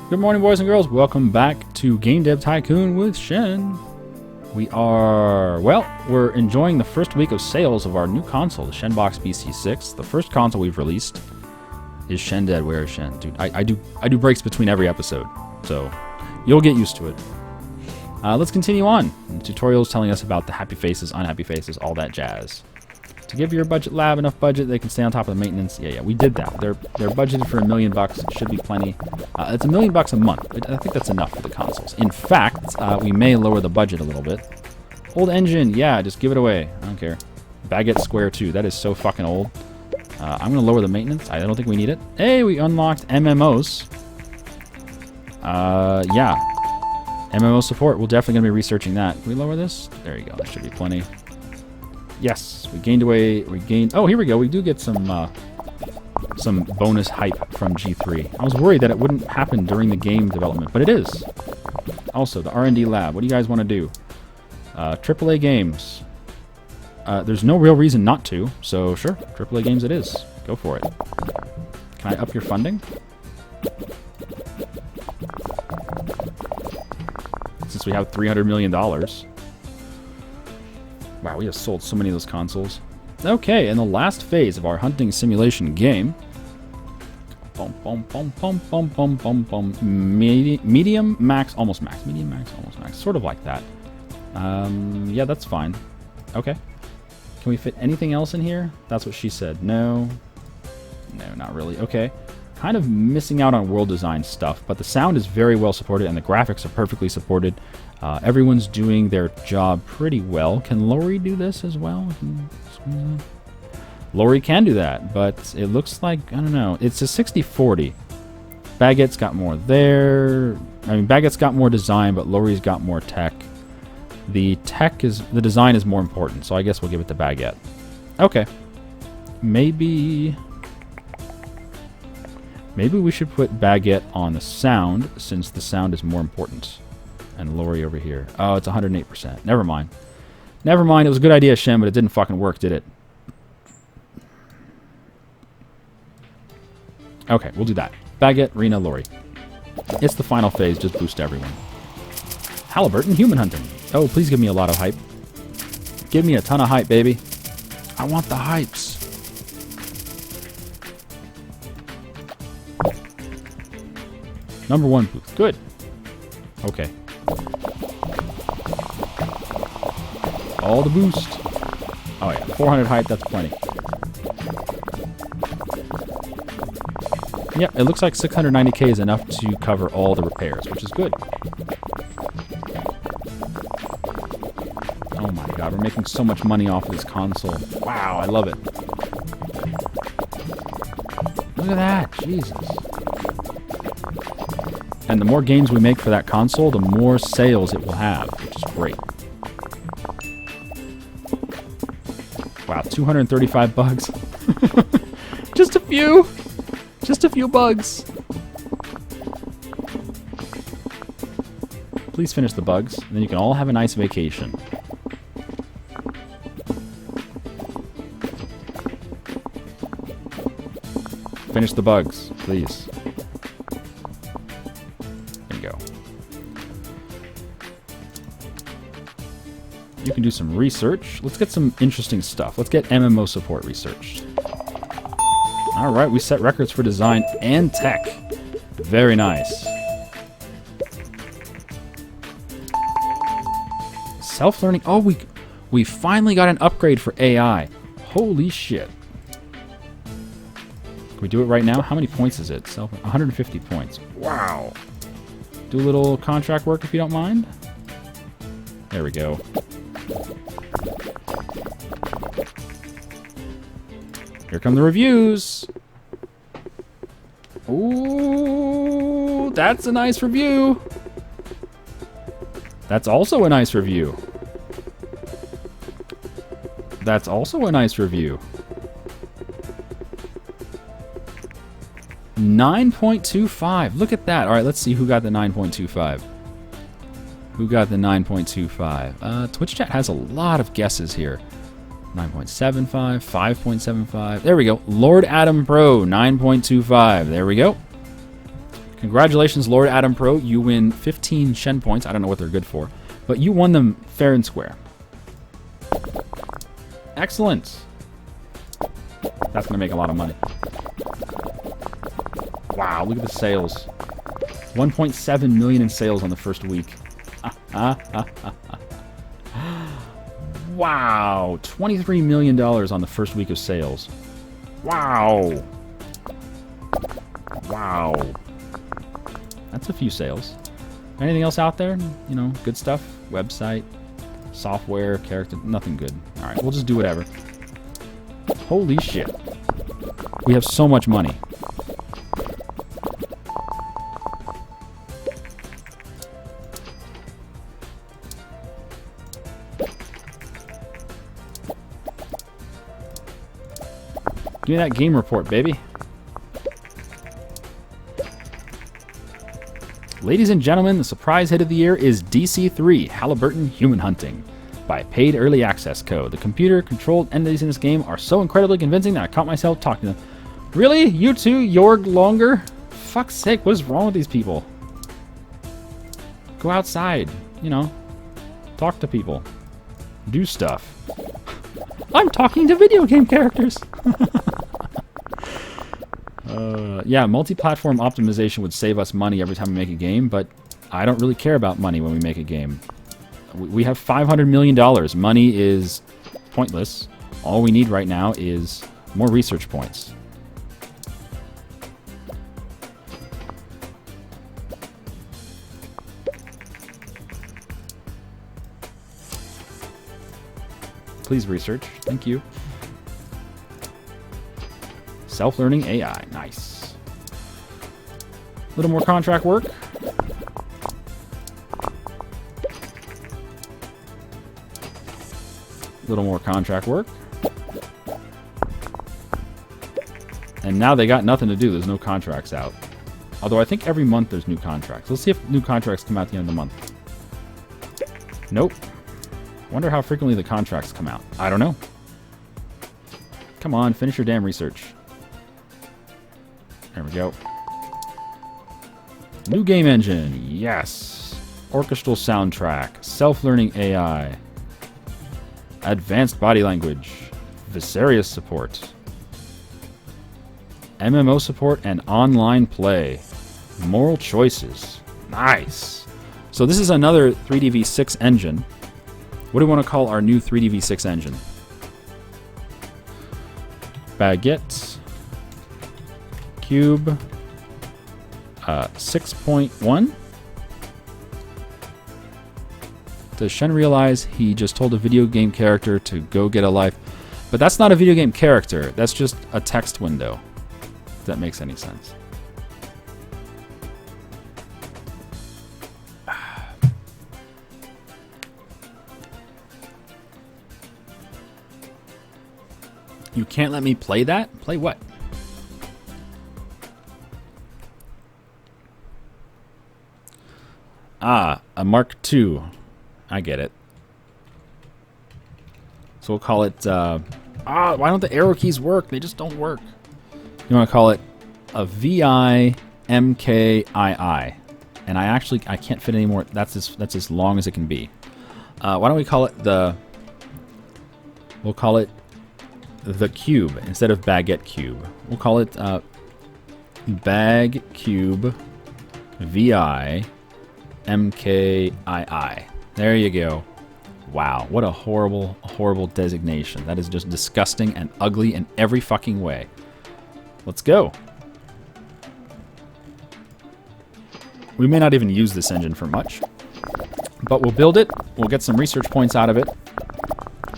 Good morning, boys and girls. Welcome back to Game Dev Tycoon with Shen. We're enjoying the first week of sales of our new console, the Shenbox BC6. The first console we've released is Shen Dead. Where is Shen? Dude, I do breaks between every episode, so you'll get used to it. Let's continue on. The tutorial's telling us about the happy faces, unhappy faces, all that jazz. To give your budget lab enough budget, they can stay on top of the maintenance. Yeah, we did that. They're budgeted for $1 million. It should be plenty. It's $1 million a month. I think that's enough for the consoles. In fact, we may lower the budget a little bit. Old engine, yeah, just give it away. I don't care. Baguette Square 2, that is so fucking old. I'm gonna lower the maintenance. I don't think we need it. Hey, we unlocked MMOs. Yeah. MMO support, we're definitely gonna be researching that. Can we lower this? There you go, that should be plenty. Yes, we gained. Oh, here we go. We do get some bonus hype from G3. I was worried that it wouldn't happen during the game development, but it is. Also, the R&D lab. What do you guys want to do? AAA games. There's no real reason not to, so sure, AAA games it is. Go for it. Can I up your funding? Since we have $300 million. Wow, we have sold so many of those consoles. Okay, in the last phase of our hunting simulation game, medium, max, almost max. Medium, max, almost max. Sort of like that. Yeah, that's fine. Okay. Can we fit anything else in here? That's what she said. No. No, not really. Okay. Kind of missing out on world design stuff, but the sound is very well supported and the graphics are perfectly supported. Everyone's doing their job pretty well. Can Lori do this as well? Lori can do that, but it looks like, I don't know, it's a 60-40. Baguette's got more there. I mean, Baguette's got more design, but Lori's got more tech. The design is more important, so I guess we'll give it to Baguette. Okay. Maybe we should put Baguette on the sound, since the sound is more important. And Lori over here. Oh, it's 108%. Never mind. Never mind. It was a good idea, Shen, but it didn't fucking work, did it? Okay, we'll do that. Baguette, Rena, Lori. It's the final phase. Just boost everyone. Halliburton, human hunting. Oh, please give me a lot of hype. Give me a ton of hype, baby. I want the hypes. Number 1 booth. Good. Okay. All the boost. Oh yeah, 400 hype, that's plenty. Yep, it looks like 690k is enough to cover all the repairs, which is good. Oh my god, we're making so much money off of this console. Wow, I love it. Look at that, Jesus. And the more games we make for that console, the more sales it will have, which is great. Wow, 235 bugs. Just a few. Just a few bugs. Please finish the bugs, and then you can all have a nice vacation. Finish the bugs, please. You can do some research. Let's get some interesting stuff. Let's get MMO support researched. Alright, we set records for design and tech. Very nice. Self-learning. Oh, we finally got an upgrade for AI. Holy shit. Can we do it right now? How many points is it? 150 points. Wow. Do a little contract work if you don't mind. There we go. Here come the reviews. Ooh, that's a nice review. That's also a nice review. That's also a nice review. 9.25. Look at that. All right, let's see who got the 9.25. Who got the 9.25? Twitch chat has a lot of guesses here. 9.75, 5.75. There we go. Lord Adam Pro, 9.25. There we go. Congratulations, Lord Adam Pro. You win 15 Shen points. I don't know what they're good for, but you won them fair and square. Excellent. That's going to make a lot of money. Wow, look at the sales. 1.7 million in sales on the first week. Wow, $23 million on the first week of sales. Wow. Wow. That's a few sales. Anything else out there? You know, good stuff? Website, software, character, nothing good. Alright, we'll just do whatever. Holy shit. We have so much money. Give me that game report, baby. Ladies and gentlemen, the surprise hit of the year is DC3, Halliburton Human Hunting, by paid early access code. The computer-controlled entities in this game are so incredibly convincing that I caught myself talking to them. Really? You too, Jorg Longer? Fuck's sake, what is wrong with these people? Go outside, you know, talk to people, do stuff. I'm talking to video game characters! Yeah, multi-platform optimization would save us money every time we make a game, but I don't really care about money when we make a game. We have $500 million. Money is pointless. All we need right now is more research points. Please research. Thank you. Self-learning AI. Nice. A little more contract work. A little more contract work. And now they got nothing to do. There's no contracts out. Although I think every month there's new contracts. Let's see if new contracts come out at the end of the month. Nope. Wonder how frequently the contracts come out. I don't know. Come on, finish your damn research. There we go. New game engine. Yes. Orchestral soundtrack. Self-learning AI. Advanced body language. Viserious support. MMO support and online play. Moral choices. Nice. So this is another 3DV6 engine. What do we want to call our new 3DV6 engine? Baguette. Cube. 6.1. Does Shen realize he just told a video game character to go get a life? But that's not a video game character. That's just a text window. If that makes any sense. You can't let me play that? Play what? Ah, a Mark II. I get it. So we'll call it, why don't the arrow keys work? They just don't work. You want to call it a VI MKII. And I can't fit any more. That's as long as it can be. Why don't we call it we'll call it the cube instead of baguette cube. We'll call it bag cube VI MKII. There you go. Wow, what a horrible, horrible designation. That is just disgusting and ugly in every fucking way. Let's go. We may not even use this engine for much, but we'll build it. We'll get some research points out of it.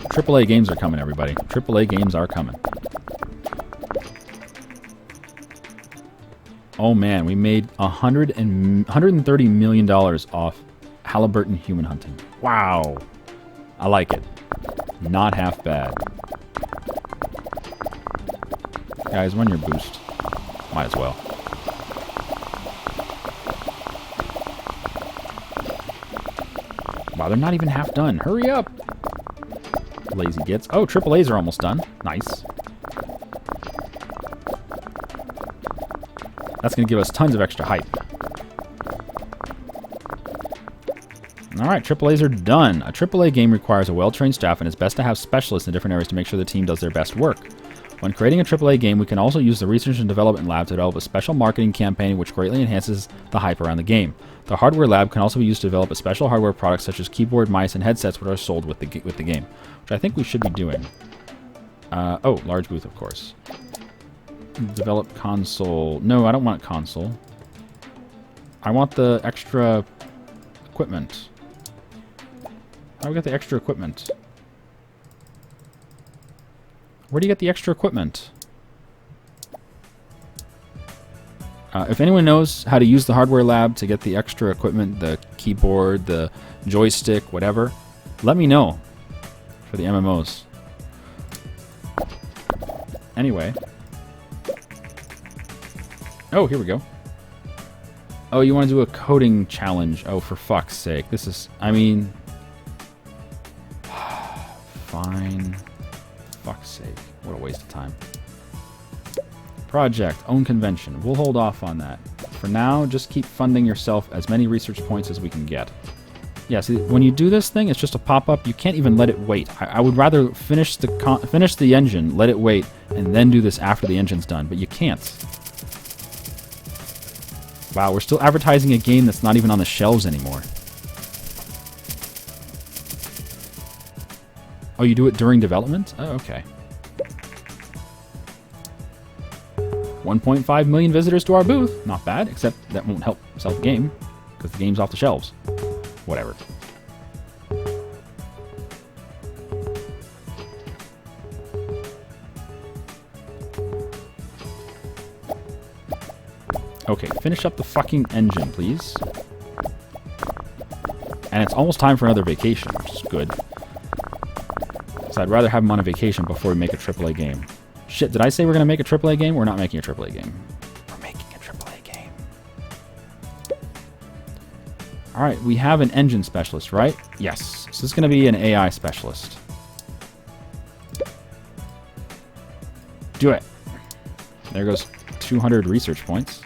AAA games are coming, everybody. AAA games are coming. Oh man, we made $130 million off Halliburton Human Hunting. Wow. I like it. Not half bad. Guys, run your boost. Might as well. Wow, they're not even half done. Hurry up! Lazy gits. Oh, AAAs are almost done. Nice. That's going to give us tons of extra hype. Alright, AAAs are done. A AAA game requires a well-trained staff, and it's best to have specialists in different areas to make sure the team does their best work. When creating a AAA game, we can also use the research and development lab to develop a special marketing campaign which greatly enhances the hype around the game. The hardware lab can also be used to develop a special hardware products such as keyboard, mice, and headsets which are sold with the game, which I think we should be doing. Oh, large booth, of course. Develop console. No, I don't want console. I want the extra equipment. How do we get the extra equipment? Where do you get the extra equipment? If anyone knows how to use the hardware lab to get the extra equipment, the keyboard, the joystick, whatever, let me know for the MMOs. Anyway. Oh, here we go. Oh, you want to do a coding challenge. Oh, for fuck's sake. This is, I mean... Fine. Fuck's sake. What a waste of time. Project. Own convention. We'll hold off on that. For now, just keep funding yourself as many research points as we can get. Yeah, see, when you do this thing, it's just a pop-up. You can't even let it wait. I would rather finish the engine, let it wait, and then do this after the engine's done. But you can't. Wow, we're still advertising a game that's not even on the shelves anymore. Oh, you do it during development? Oh, okay. 1.5 million visitors to our booth. Not bad, except that won't help sell the game, because the game's off the shelves. Whatever. Okay, finish up the fucking engine, please. And it's almost time for another vacation, which is good. So I'd rather have him on a vacation before we make a AAA game. Shit, did I say we're going to make a AAA game? We're not making a AAA game. We're making a AAA game. Alright, we have an engine specialist, right? Yes. So this is going to be an AI specialist. Do it. There goes 200 research points.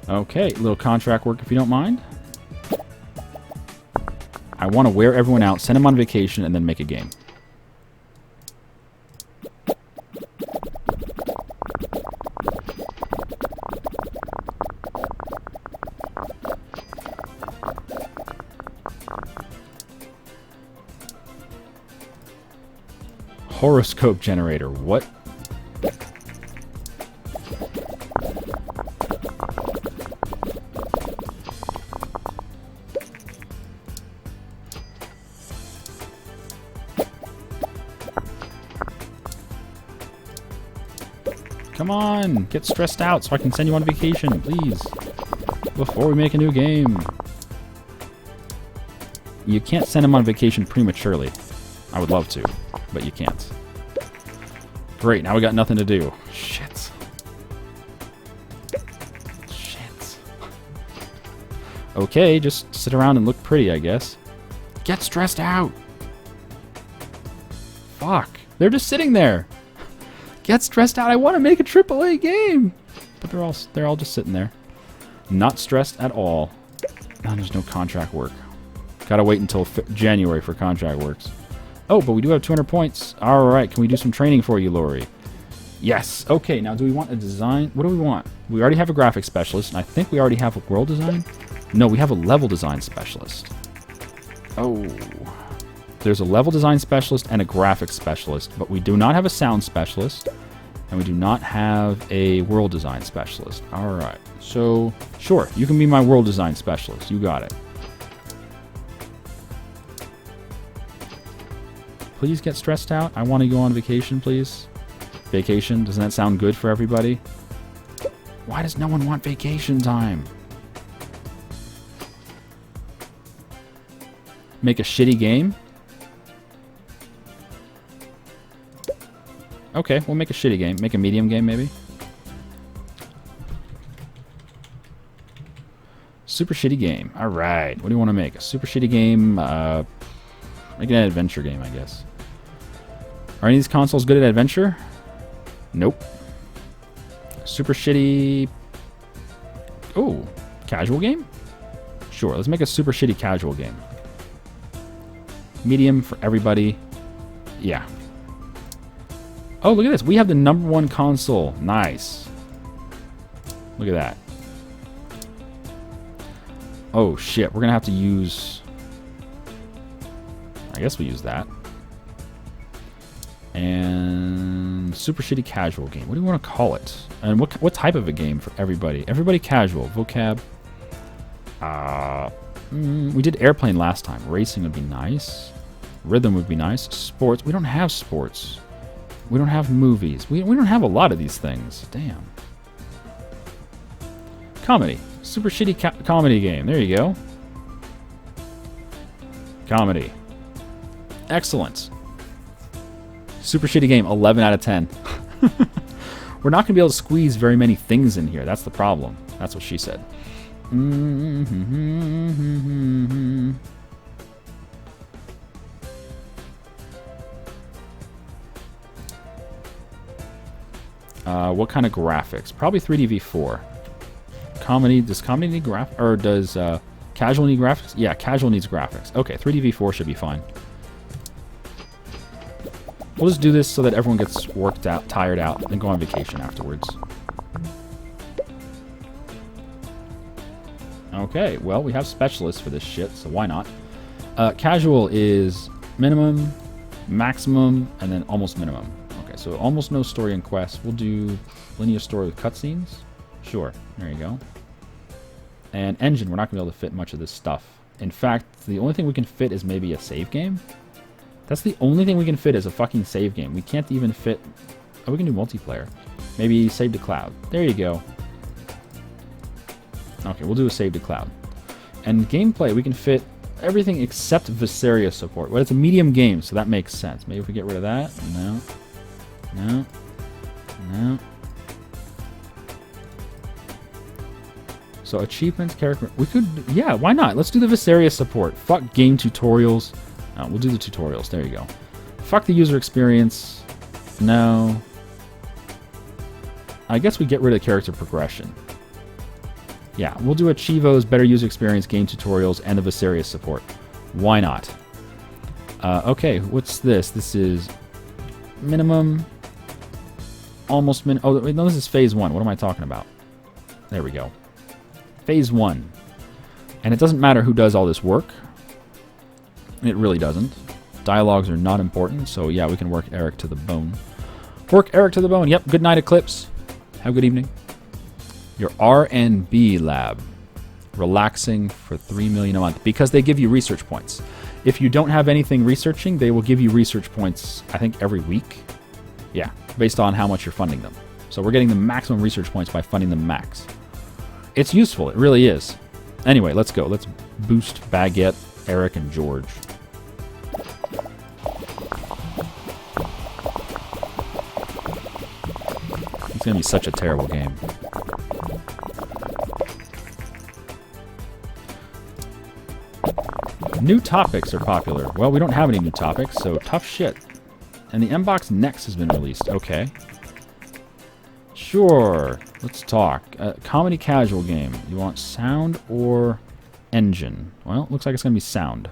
Okay, a little contract work if you don't mind. I want to wear everyone out, send them on vacation, and then make a game. Horoscope generator, what? Come on, get stressed out so I can send you on vacation, please. Before we make a new game. You can't send him on vacation prematurely. I would love to, but you can't. Great, now we got nothing to do. Shit. Shit. Okay, just sit around and look pretty, I guess. Get stressed out. Fuck. They're just sitting there. Get stressed out. I want to make a AAA game. But they're all just sitting there. Not stressed at all. Oh, there's no contract work. Gotta wait until January for contract works. Oh, but we do have 200 points. Alright, can we do some training for you, Lori? Yes. Okay, now do we want a design? What do we want? We already have a graphics specialist, and I think we already have a world design? No, we have a level design specialist. Oh. There's a level design specialist and a graphics specialist, but we do not have a sound specialist, and we do not have a world design specialist. Alright, so, sure, you can be my world design specialist. You got it. Please get stressed out. I want to go on vacation, please. Vacation, doesn't that sound good for everybody? Why does no one want vacation time? Make a shitty game? Okay, we'll make a shitty game. Make a medium game, maybe? Super shitty game. Alright, what do you want to make? A super shitty game? Make an adventure game, I guess. Are any of these consoles good at adventure? Nope. Super shitty. Oh, casual game? Sure, let's make a super shitty casual game. Medium for everybody. Yeah. Oh, look at this. We have the #1 console. Nice. Look at that. Oh, shit. We're going to have to use... I guess we use that. And super shitty casual game. What do you want to call it? And what type of a game for everybody? Everybody casual. Vocab. We did airplane last time. Racing would be nice. Rhythm would be nice. Sports. We don't have sports. We don't have movies. We don't have a lot of these things. Damn. Comedy. Super shitty comedy game. There you go. Comedy. Excellent. Super shitty game. 11 out of 10. We're not going to be able to squeeze very many things in here. That's the problem. That's what she said. What kind of graphics? Probably 3D V4. Comedy. Does comedy need graphics? Or does casual need graphics? Yeah, casual needs graphics. Okay, 3D V4 should be fine. We'll just do this so that everyone gets worked out, tired out, and go on vacation afterwards. Okay, well, we have specialists for this shit, so why not? Casual is minimum, maximum, and then almost minimum. Okay, so almost no story and quest. We'll do linear story with cutscenes. Sure, there you go. And engine, we're not going to be able to fit much of this stuff. In fact, the only thing we can fit is maybe a save game. That's the only thing we can fit is a fucking save game. We can't even fit... Oh, we can do multiplayer. Maybe save to cloud. There you go. Okay, we'll do a save to cloud. And gameplay, we can fit everything except Viseria support. Well, it's a medium game, so that makes sense. Maybe if we get rid of that. No. No. No. So achievements, character... We could... Yeah, why not? Let's do the Viseria support. Fuck game tutorials. No, we'll do the tutorials. There you go. Fuck the user experience. No. I guess we get rid of character progression. Yeah, we'll do Achievos, better user experience, game tutorials, and the Viseria support. Why not? Okay, what's this? This is minimum, almost min... Oh, no, this is phase 1. What am I talking about? There we go. Phase 1. And it doesn't matter who does all this work. It really doesn't. Dialogues are not important, so yeah, we can work Eric to the bone. Work Eric to the bone. Yep, good night, Eclipse. Have a good evening. Your R&B lab. Relaxing for $3 million a month. Because they give you research points. If you don't have anything researching, they will give you research points, I think, every week. Yeah, based on how much you're funding them. So we're getting the maximum research points by funding them max. It's useful, it really is. Anyway, let's go. Let's boost Baguette, Eric, and George. It's gonna be such a terrible game. New topics are popular. Well, we don't have any new topics, so tough shit. And the Mbox Next has been released. Okay. Sure. Let's talk. Comedy casual game. You want sound or engine? Well, looks like it's going to be sound.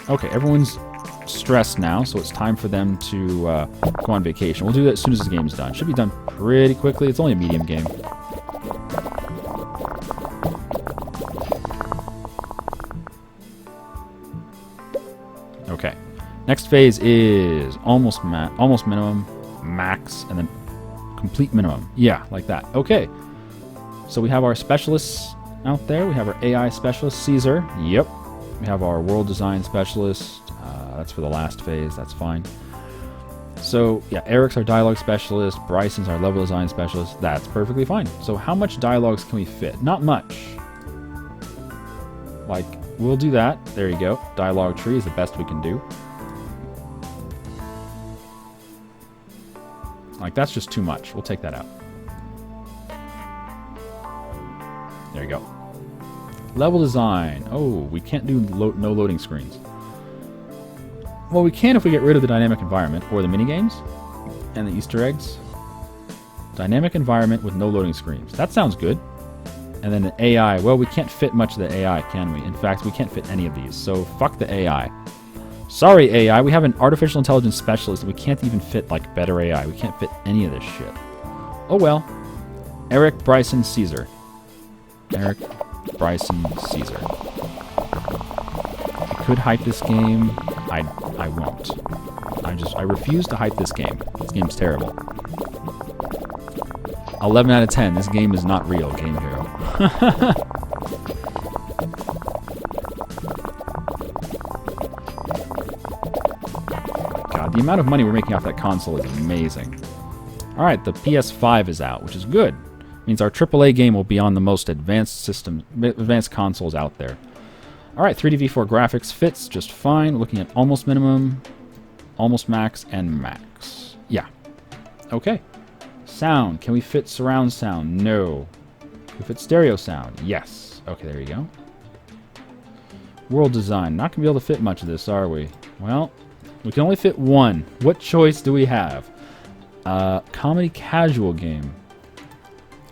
Okay, everyone's stressed now, so it's time for them to go on vacation. We'll do that as soon as this game's done. Should be done pretty quickly. It's only a medium game. Okay. Next phase is almost minimum, max, and then complete minimum. Yeah, like that. Okay. So we have our specialists out there. We have our AI specialist, Caesar. Yep. We have our world design specialist. That's for the last phase. That's fine. So, yeah, Eric's our dialogue specialist. Bryson's our level design specialist. That's perfectly fine. So how much dialogues can we fit? Not much. Like, we'll do that. There you go. Dialogue tree is the best we can do. Like, that's just too much. We'll take that out. There you go. Level design. Oh, we can't do no loading screens. Well, we can if we get rid of the dynamic environment or the minigames and the Easter eggs. Dynamic environment with no loading screens. That sounds good. And then the AI. Well, we can't fit much of the AI, can we? In fact, we can't fit any of these. So fuck the AI. Sorry, AI. We have an artificial intelligence specialist. We can't even fit like better AI. We can't fit any of this shit. Oh well. Eric Bryson Caesar. Eric Bryson Caesar. I could hype this game. I won't. I refuse to hype this game. This game's terrible. 11 out of 10. This game is not real, Game Hero. God, the amount of money we're making off that console is amazing. Alright, the PS5 is out, which is good. It means our AAA game will be on the most advanced consoles out there. Alright, 3D V4 graphics fits just fine. Looking at almost minimum, almost max, and max. Yeah. Okay. Sound. Can we fit surround sound? No. Can we fit stereo sound? Yes. Okay, there you go. World design. Not going to be able to fit much of this, are we? Well, we can only fit one. What choice do we have? Comedy casual game.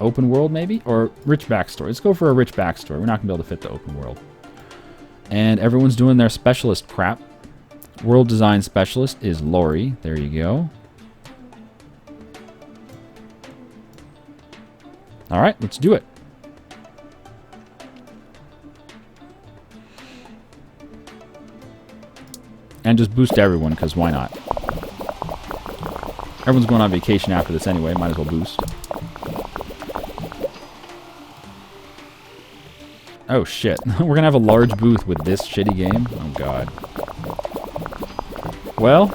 Open world, maybe? Or rich backstory. Let's go for a rich backstory. We're not going to be able to fit the open world. And everyone's doing their specialist crap. World design specialist is Lori. There you go. Alright, let's do it. And just boost everyone, because why not? Everyone's going on vacation after this anyway. Might as well boost. Oh shit. We're gonna have a large booth with this shitty game? Oh god. Well,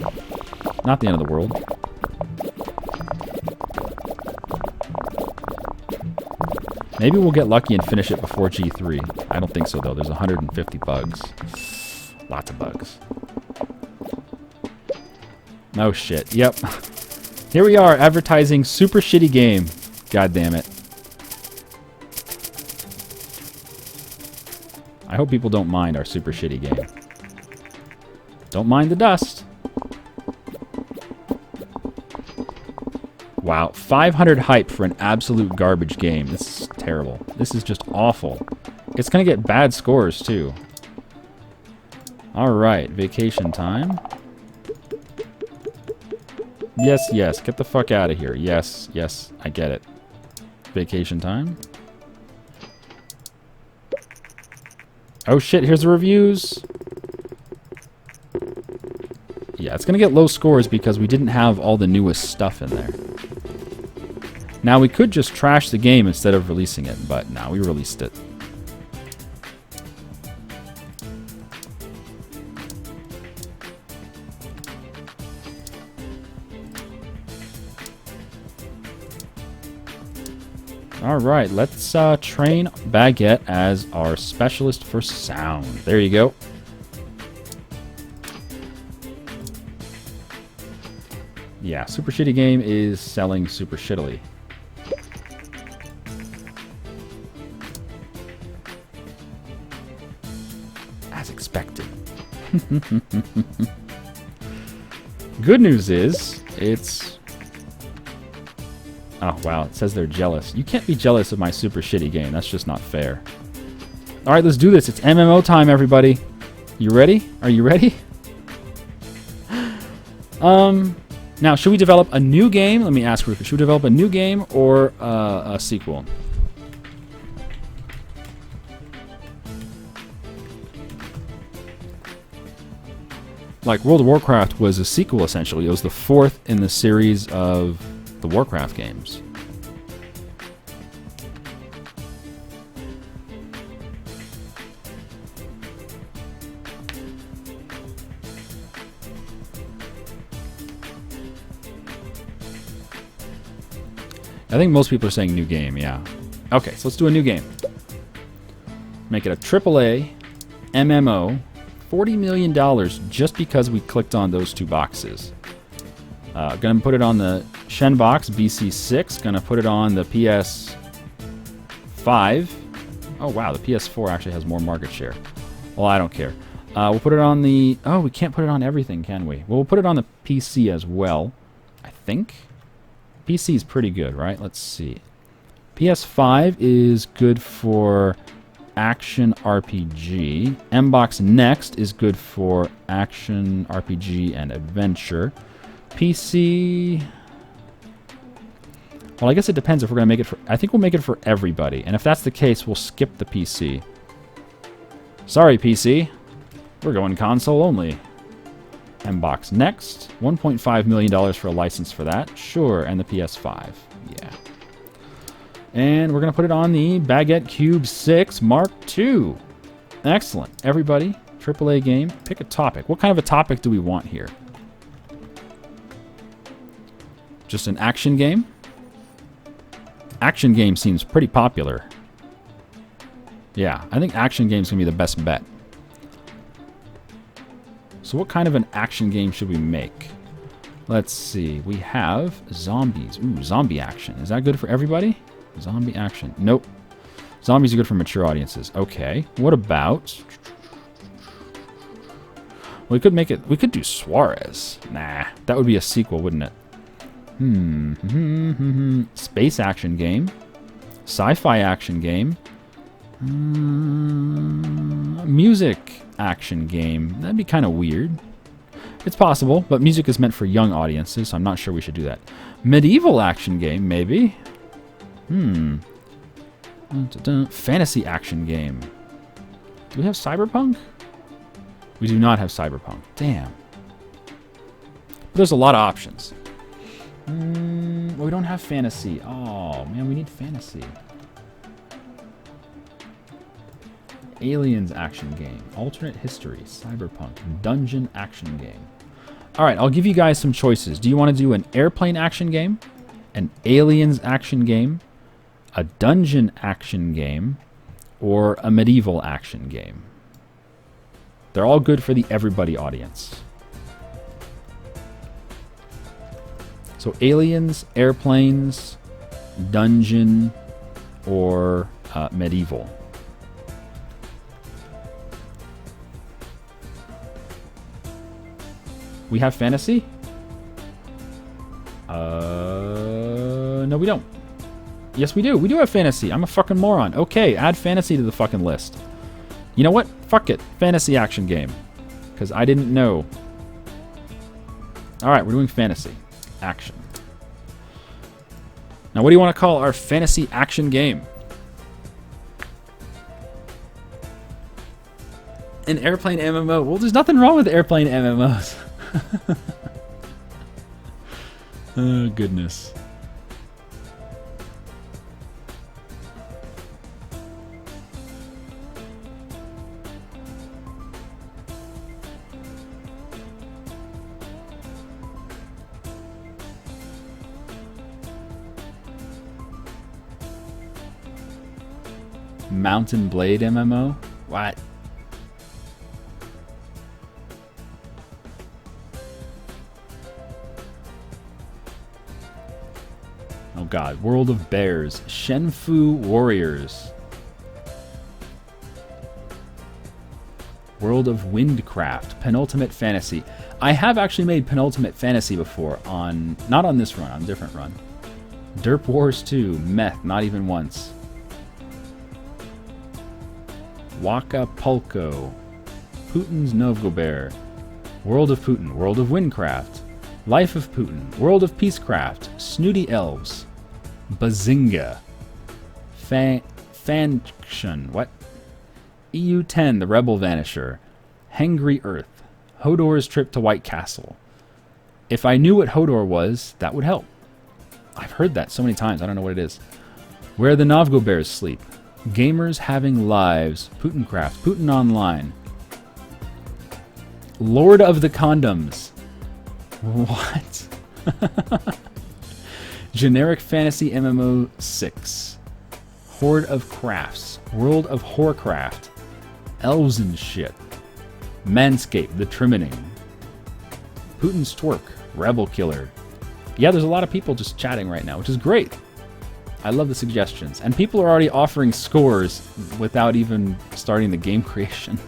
not the end of the world. Maybe we'll get lucky and finish it before G3. I don't think so though. There's 150 bugs. Lots of bugs. Oh shit. Yep. Here we are advertising super shitty game. God damn it. I hope people don't mind our super shitty game. Don't mind the dust. Wow, 500 hype for an absolute garbage game. This is terrible. This is just awful. It's gonna get bad scores too. Alright, vacation time. Yes, yes, get the fuck out of here. Yes, yes, I get it. Vacation time. Oh shit, here's the reviews. Yeah, it's gonna get low scores because we didn't have all the newest stuff in there. Now we could just trash the game instead of releasing it, but no, we released it. Alright, let's train Baguette as our specialist for sound. There you go. Yeah, super shitty game is selling super shittily. As expected. Good news is, it's... Oh, wow, it says they're jealous. You can't be jealous of my super shitty game. That's just not fair. Alright, let's do this. It's MMO time, everybody. You ready? Are you ready? Now, should we develop a new game? Let me ask Rufus. Should we develop a new game or a sequel? Like, World of Warcraft was a sequel, essentially. It was the fourth in the series of the Warcraft games. I think most people are saying new game, yeah. Okay, so let's do a new game. Make it a AAA MMO, $40 million just because we clicked on those two boxes. Gonna put it on the Shen box, BC6. Gonna put it on the PS5. Oh wow, the PS4 actually has more market share. Well, I don't care. We'll put it on the... Oh, we can't put it on everything, can we? Well, we'll put it on the PC as well, I think. PC is pretty good, right? Let's see. PS5 is good for action RPG. MBox Next is good for action RPG and adventure. PC... Well, I guess it depends if we're going to make it for... I think we'll make it for everybody. And if that's the case, we'll skip the PC. Sorry, PC. We're going console only. MBox Next. $1.5 million for a license for that. Sure. And the PS5. Yeah. And we're going to put it on the Baguette Cube 6 Mark II. Excellent. Everybody, AAA game. Pick a topic. What kind of a topic do we want here? Just an action game? Action game seems pretty popular. Yeah, I think action game's gonna be the best bet. So what kind of an action game should we make? Let's see. We have zombies. Ooh, zombie action. Is that good for everybody? Zombie action. Nope. Zombies are good for mature audiences. Okay. What about... We could make it... We could do Suarez. Nah. That would be a sequel, wouldn't it? Space action game. Sci-fi action game. Music action game. That'd be kind of weird. It's possible, but music is meant for young audiences, so I'm not sure we should do that. Medieval action game, maybe. Fantasy action game. Do we have Cyberpunk? We do not have Cyberpunk. Damn. But there's a lot of options. Well, we don't have fantasy. Oh, man, we need fantasy. Aliens action game. Alternate history. Cyberpunk. Dungeon action game. Alright, I'll give you guys some choices. Do you want to do an airplane action game? An aliens action game? A dungeon action game? Or a medieval action game? They're all good for the everybody audience. So aliens, airplanes, dungeon, or medieval. We have fantasy? No, we don't. Yes, we do. We do have fantasy. I'm a fucking moron. Okay, add fantasy to the fucking list. You know what? Fuck it. Fantasy action game. Because I didn't know. Alright, we're doing fantasy. Action. Now, what do you want to call our fantasy action game? An airplane MMO. Well, there's nothing wrong with airplane MMOs. Oh, goodness. Mountain Blade MMO? What? Oh god. World of Bears. Shenfu Warriors. World of Windcraft. Penultimate Fantasy. I have actually made Penultimate Fantasy before on... Not on this run, on a different run. Derp Wars 2. Meth. Not even once. Wakapulko, Putin's Novgober, World of Putin, World of Windcraft, Life of Putin, World of Peacecraft, Snooty Elves, Bazinga, Fanction, what? EU10, The Rebel Vanisher, Hangry Earth, Hodor's Trip to White Castle. If I knew what Hodor was, that would help. I've heard that so many times, I don't know what it is. Where the Novgobers Sleep. Gamers Having Lives, Putincraft, Putin Online, Lord of the Condoms. What? Generic Fantasy MMO 6, Horde of Crafts, World of Horcraft, Elves and Shit, Manscaped, The Trimming, Putin's Twerk, Rebel Killer. Yeah, there's a lot of people just chatting right now, which is great. I love the suggestions. And people are already offering scores without even starting the game creation.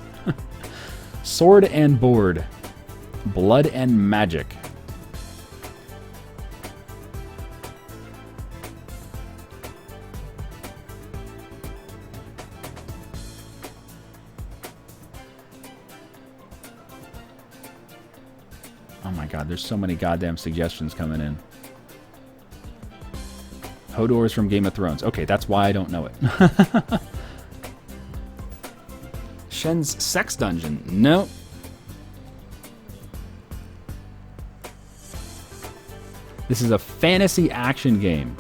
Sword and board. Blood and magic. Oh my god, there's so many goddamn suggestions coming in. Hodor's from Game of Thrones. Okay, that's why I don't know it. Shen's sex dungeon. No. This is a fantasy action game.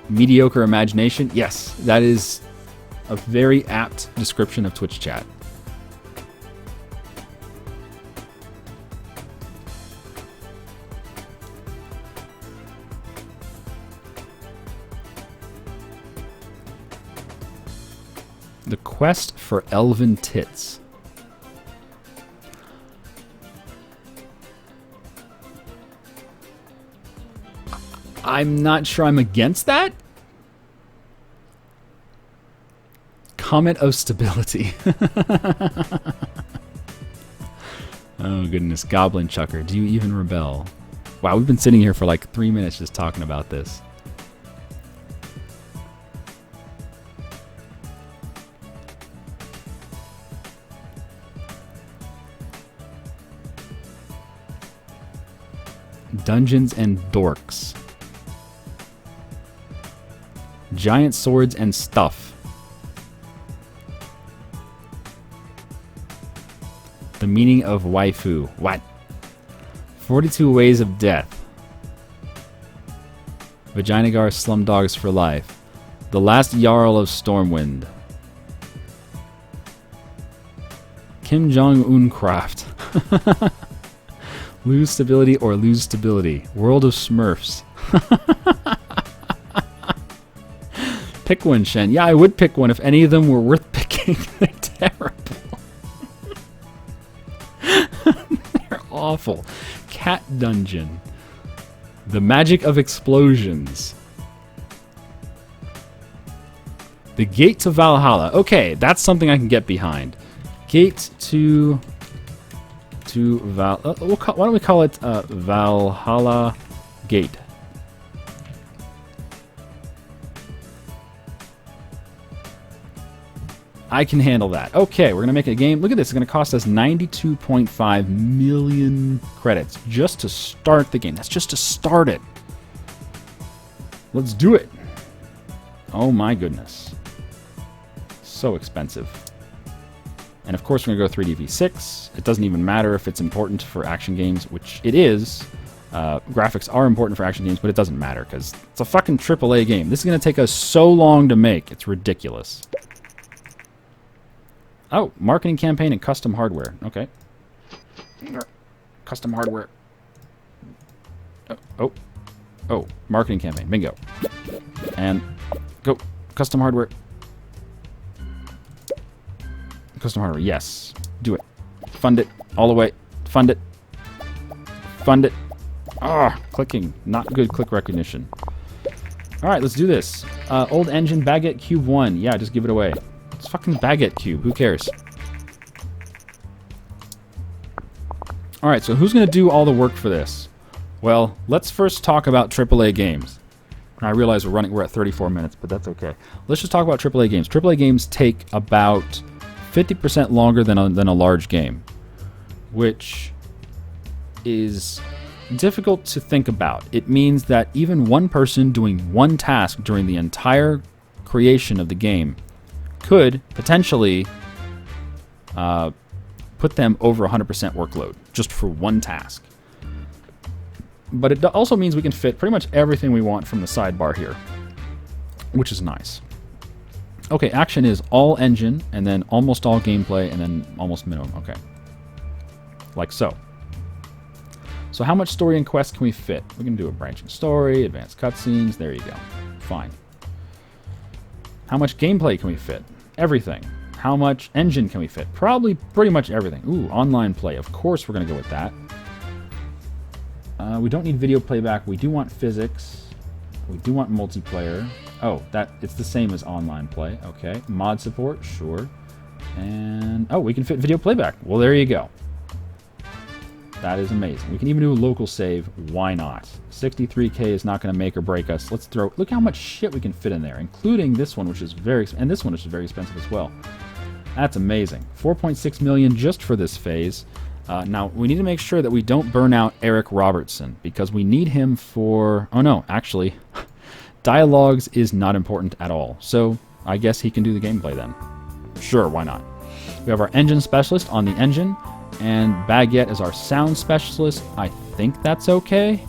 Mediocre imagination. Yes, that is a very apt description of Twitch chat. The Quest for Elven Tits. I'm not sure I'm against that. Comet of Stability. Oh goodness, Goblin Chucker, do you even rebel? Wow, we've been sitting here for like 3 minutes just talking about this. Dungeons and Dorks. Giant Swords and Stuff. The Meaning of Waifu. What? 42 Ways of Death. Vaginagar Slumdogs for Life. The Last Jarl of Stormwind. Kim Jong-un Craft. Lose Stability or Lose Stability. World of Smurfs. Pick one, Shen. Yeah, I would pick one if any of them were worth picking. They're terrible. They're awful. Cat Dungeon. The Magic of Explosions. The Gate to Valhalla. Okay, that's something I can get behind. Gate to Val. Why don't we call it Valhalla Gate? I can handle that. Okay, we're going to make a game. Look at this. It's going to cost us 92.5 million credits just to start the game. That's just to start it. Let's do it. Oh my goodness. So expensive. And of course we're going to go 3D-V6. It doesn't even matter if it's important for action games, which it is. Graphics are important for action games, but it doesn't matter because it's a fucking AAA game. This is going to take us so long to make. It's ridiculous. Oh, marketing campaign and custom hardware. Okay. Custom hardware. Oh, marketing campaign. Bingo. And go. Custom hardware. Custom hardware. Yes. Do it. Fund it. All the way. Fund it. Fund it. Ah, clicking. Not good click recognition. Alright, let's do this. Old engine, Baguette Cube 1. Yeah, just give it away. It's fucking Baguette Cube. Who cares? Alright, so who's going to do all the work for this? Well, let's first talk about AAA games. I realize we're at 34 minutes, but that's okay. Let's just talk about AAA games. AAA games take about 50% longer than a large game, which is difficult to think about. It means that even one person doing one task during the entire creation of the game could potentially put them over 100% workload just for one task. But it also means we can fit pretty much everything we want from the sidebar here, which is nice. Okay, action is all engine, and then almost all gameplay, and then almost minimum. Okay. Like so. So how much story and quest can we fit? We can do a branching story, advanced cutscenes. There you go. Fine. How much gameplay can we fit? Everything. How much engine can we fit? Probably pretty much everything. Ooh, online play. Of course we're going to go with that. We don't need video playback. We do want physics. We do want multiplayer. Oh, it's the same as online play. Okay. Mod support, sure. And, oh, we can fit video playback. Well, there you go. That is amazing. We can even do a local save. Why not? 63K is not going to make or break us. Let's throw... Look how much shit we can fit in there, including this one, which is very... And this one, which is very expensive as well. That's amazing. 4.6 million just for this phase. Now, we need to make sure that we don't burn out Eric Robertson, because we need him for... Oh, no, actually, dialogues is not important at all. So, I guess he can do the gameplay then. Sure, why not? We have our engine specialist on the engine, and Baguette is our sound specialist. I think that's okay.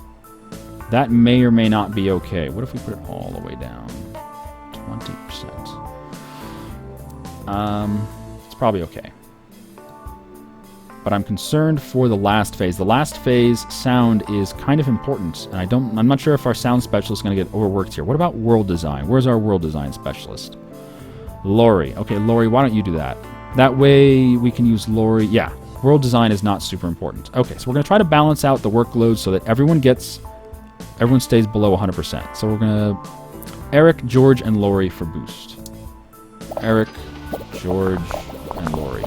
That may or may not be okay. What if we put it all the way down? 20%. It's probably okay. But I'm concerned for the last phase. The last phase, sound is kind of important, and I'm not sure if our sound specialist is going to get overworked here. What about world design? Where's our world design specialist? Lori. Okay, Lori, why don't you do that? That way we can use Lori. Yeah, world design is not super important. Okay, so we're going to try to balance out the workload so that everyone stays below 100%. So we're going to Eric, George, and Lori for boost. Eric, George, and Lori.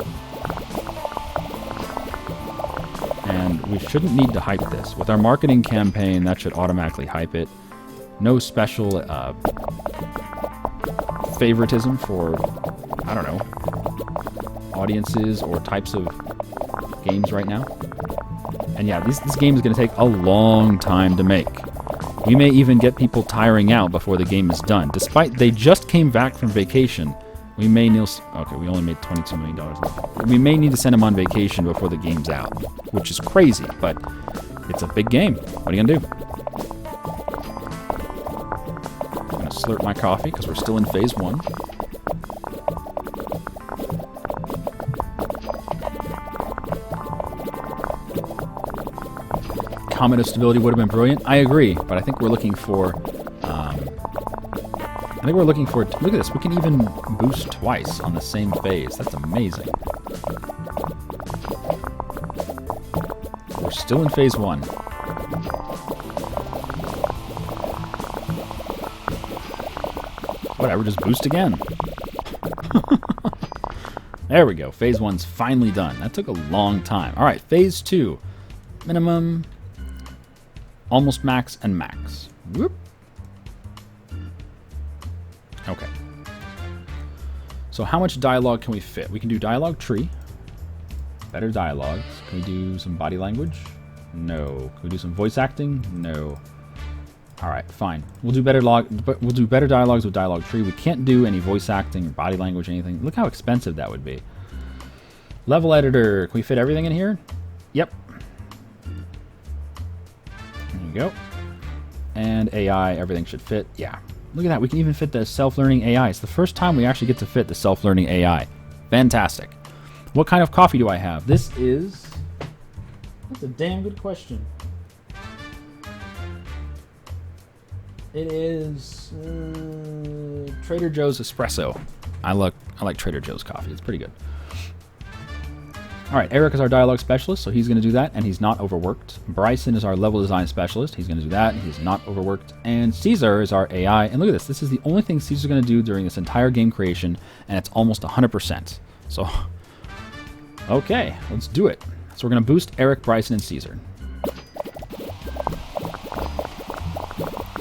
And we shouldn't need to hype this. With our marketing campaign, that should automatically hype it. No special favoritism for, I don't know, audiences or types of games right now. And yeah, this game is going to take a long time to make. We may even get people tiring out before the game is done. Despite they just came back from vacation, we may need... Okay, we only made $22 million. We may need to send them on vacation before the game's out, which is crazy, but it's a big game. What are you going to do? I'm going to slurp my coffee because we're still in phase 1. Comet of stability would have been brilliant. I agree, but I think we're looking for... Look at this. We can even boost twice on the same phase. That's amazing. We're still in phase 1. Whatever, just boost again. There we go. Phase 1's finally done. That took a long time. All right, phase 2. Minimum, almost max, and max. Whoop. Okay. So how much dialogue can we fit? We can do dialogue tree. Better dialogues. Can we do some body language? No. Can we do some voice acting? No. All right, fine. We'll do better dialogues with dialogue tree. We can't do any voice acting or body language or anything. Look how expensive that would be. Level editor. Can we fit everything in here? Yep. There you go. And AI, everything should fit. Yeah. Look at that. We can even fit the self-learning AI. It's the first time we actually get to fit the self-learning AI. Fantastic. What kind of coffee do I have? This is... That's a damn good question. It is Trader Joe's espresso. I like Trader Joe's coffee. It's pretty good. All right, Eric is our dialogue specialist, so he's going to do that, and he's not overworked. Bryson is our level design specialist. He's going to do that, and he's not overworked. And Caesar is our AI. And look at this. This is the only thing Caesar's going to do during this entire game creation, and it's almost 100%. So, okay, let's do it. So we're going to boost Eric, Bryson, and Caesar.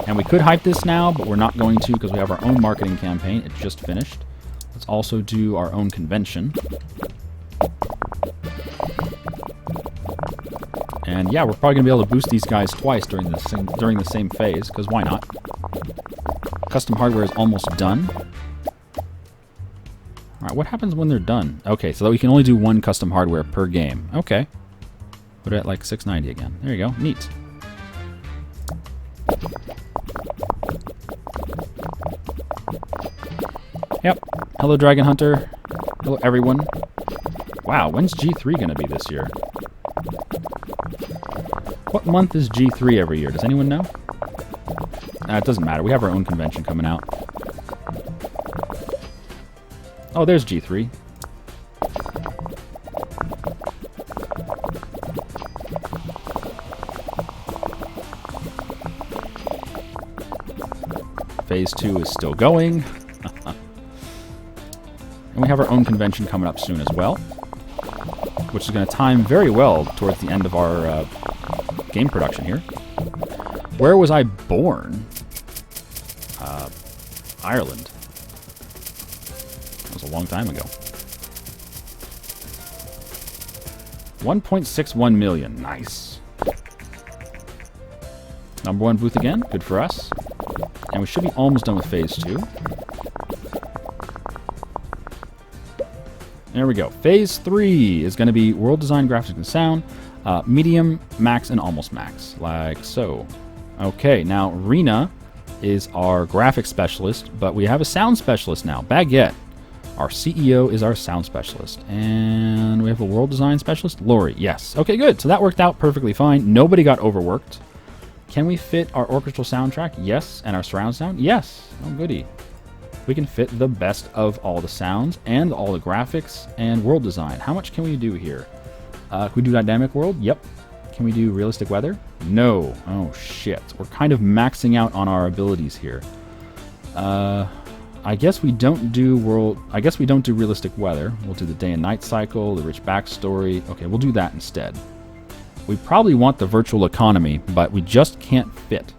And we could hype this now, but we're not going to because we have our own marketing campaign. It just finished. Let's also do our own convention. And yeah, we're probably going to be able to boost these guys twice during the same phase, because why not? Custom hardware is almost done. Alright, what happens when they're done? Okay, so that we can only do one custom hardware per game. Okay. Put it at like 690 again. There you go. Neat. Yep. Hello, Dragon Hunter. Hello, everyone. Wow, when's G3 going to be this year? What month is G3 every year? Does anyone know? It doesn't matter. We have our own convention coming out. Oh, there's G3. Phase 2 is still going. And we have our own convention coming up soon as well, which is going to time very well towards the end of our game production here. Where was I born? Ireland. That was a long time ago. 1.61 million. Nice. Number 1 booth again. Good for us. And we should be almost done with Phase 2. There we go. Phase 3 is going to be world design, graphics, and sound. Medium, max, and almost max. Like so. Okay, now Rena is our graphics specialist, but we have a sound specialist now. Baguette. Our CEO is our sound specialist. And we have a world design specialist. Lori, yes. Okay, good. So that worked out perfectly fine. Nobody got overworked. Can we fit our orchestral soundtrack? Yes. And our surround sound? Yes. Oh, goody. We can fit the best of all the sounds and all the graphics and world design. How much can we do here? Can we do dynamic world? Yep. Can we do realistic weather? No. Oh, shit. We're kind of maxing out on our abilities here. I guess we don't do realistic weather. We'll do the day and night cycle, the rich backstory. Okay, we'll do that instead. We probably want the virtual economy, but we just can't fit.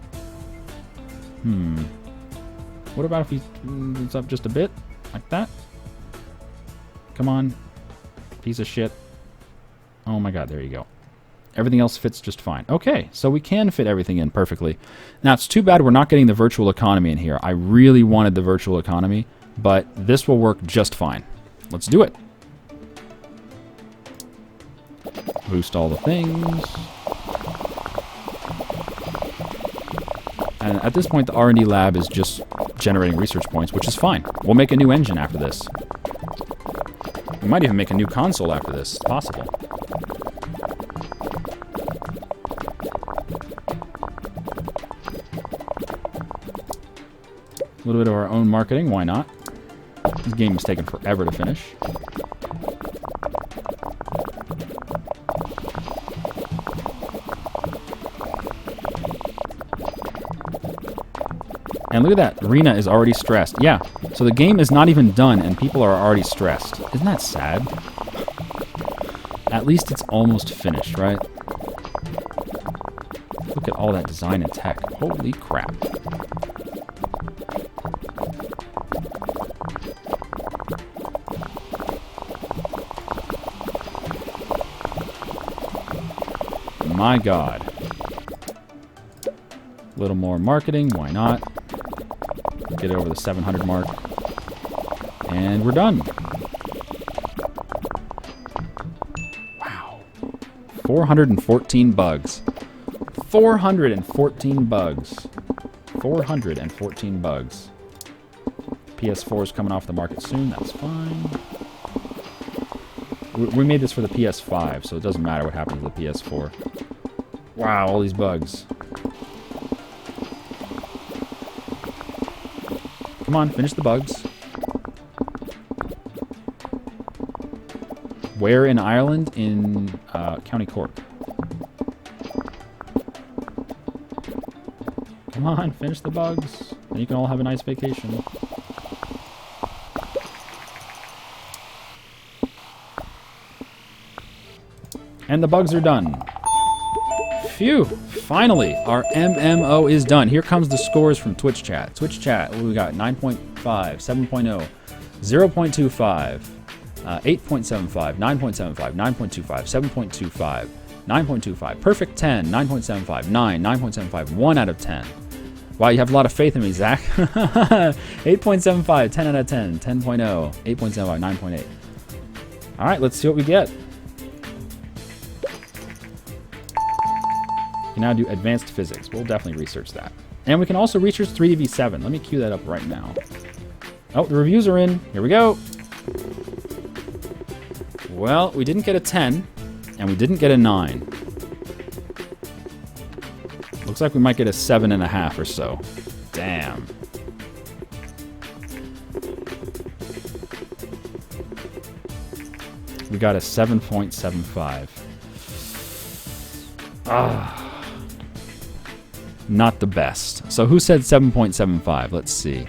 What about if we it's up just a bit? Like that? Come on. Piece of shit. Oh my god, there you go. Everything else fits just fine. Okay, so we can fit everything in perfectly. Now, it's too bad we're not getting the virtual economy in here. I really wanted the virtual economy, but this will work just fine. Let's do it. Boost all the things. And at this point, the R&D lab is just generating research points, which is fine. We'll make a new engine after this. We might even make a new console after this. It's possible. A little bit of our own marketing, why not? This game is taking forever to finish. And look at that, Rena is already stressed. Yeah, so the game is not even done and people are already stressed. Isn't that sad? At least it's almost finished, right? Look at all that design and tech. Holy crap. My god. A little more marketing, why not? Get over the 700 mark. And we're done. Wow. 414 bugs. 414 bugs. 414 bugs. PS4 is coming off the market soon, that's fine. We made this for the PS5, so it doesn't matter what happens to the PS4. Wow, all these bugs. Come on, finish the bugs. Where in Ireland? In County Cork. Come on, finish the bugs. Then you can all have a nice vacation. And the bugs are done. Phew! Finally, our MMO is done. Here comes the scores from Twitch chat. Twitch chat, what do we got? 9.5, 7.0, 0.25, 8.75, 9.75, 9.25, 7.25, 9.25, perfect 10, 9.75, 9, 9.75, 1 out of 10. Wow, you have a lot of faith in me, Zach. 8.75, 10 out of 10, 10.0, 8.75, 9.8. All right, let's see what we get. Now do advanced physics. We'll definitely research that. And we can also research 3dV7. Let me cue that up right now. Oh, the reviews are in. Here we go. Well, we didn't get a 10, and we didn't get a 9. Looks like we might get a 7.5 or so. Damn. We got a 7.75. Ah. not the best. So who said 7.75? Let's see.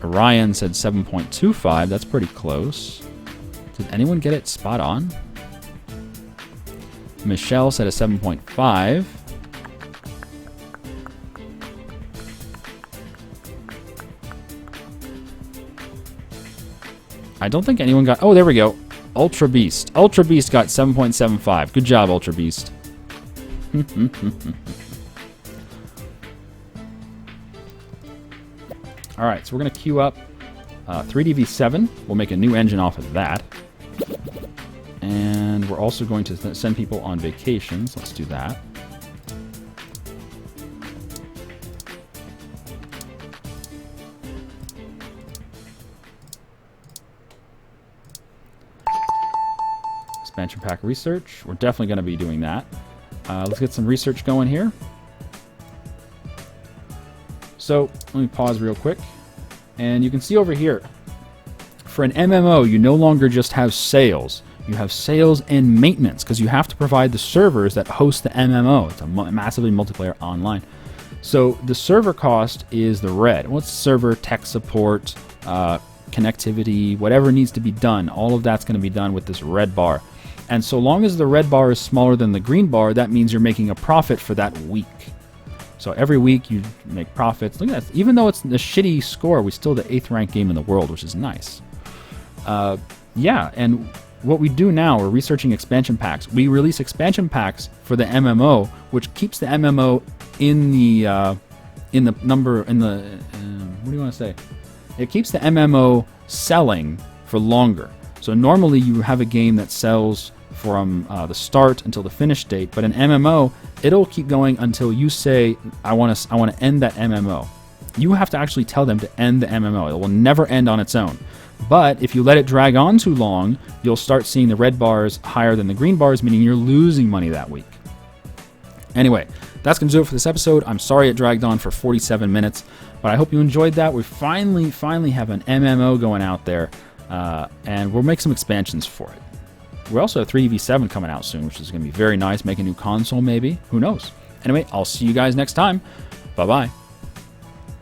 Orion said 7.25. That's pretty close. Did anyone get it spot on? Michelle said a 7.5. I don't think anyone got... Oh, there we go. Ultra Beast. Ultra Beast got 7.75. Good job, Ultra Beast. All right, so we're going to queue up 3DV7. We'll make a new engine off of that. And we're also going to send people on vacations. Let's do that. Expansion pack research. We're definitely going to be doing that. Let's get some research going here. So let me pause real quick. And you can see over here, for an MMO, you no longer just have sales. You have sales and maintenance because you have to provide the servers that host the MMO. It's a massively multiplayer online. So the server cost is the red. What's server, tech support, connectivity, whatever needs to be done, all of that's going to be done with this red bar. And so long as the red bar is smaller than the green bar, that means you're making a profit for that week. So every week you make profits. Look at that. Even though it's a shitty score, we still the 8th ranked game in the world, which is nice. Yeah, and what we do now, we're researching expansion packs. We release expansion packs for the MMO, which keeps the MMO in the what do you want to say? It keeps the MMO selling for longer. So normally you have a game that sells from the start until the finish date, but an MMO, it'll keep going until you say, I want to end that MMO. You have to actually tell them to end the MMO. It will never end on its own. But if you let it drag on too long, you'll start seeing the red bars higher than the green bars, meaning you're losing money that week. Anyway, that's going to do it for this episode. I'm sorry it dragged on for 47 minutes, but I hope you enjoyed that. We finally have an MMO going out there, and we'll make some expansions for it. We also have 3DV7 coming out soon, which is going to be very nice. Make a new console, maybe. Who knows? Anyway, I'll see you guys next time. Bye-bye.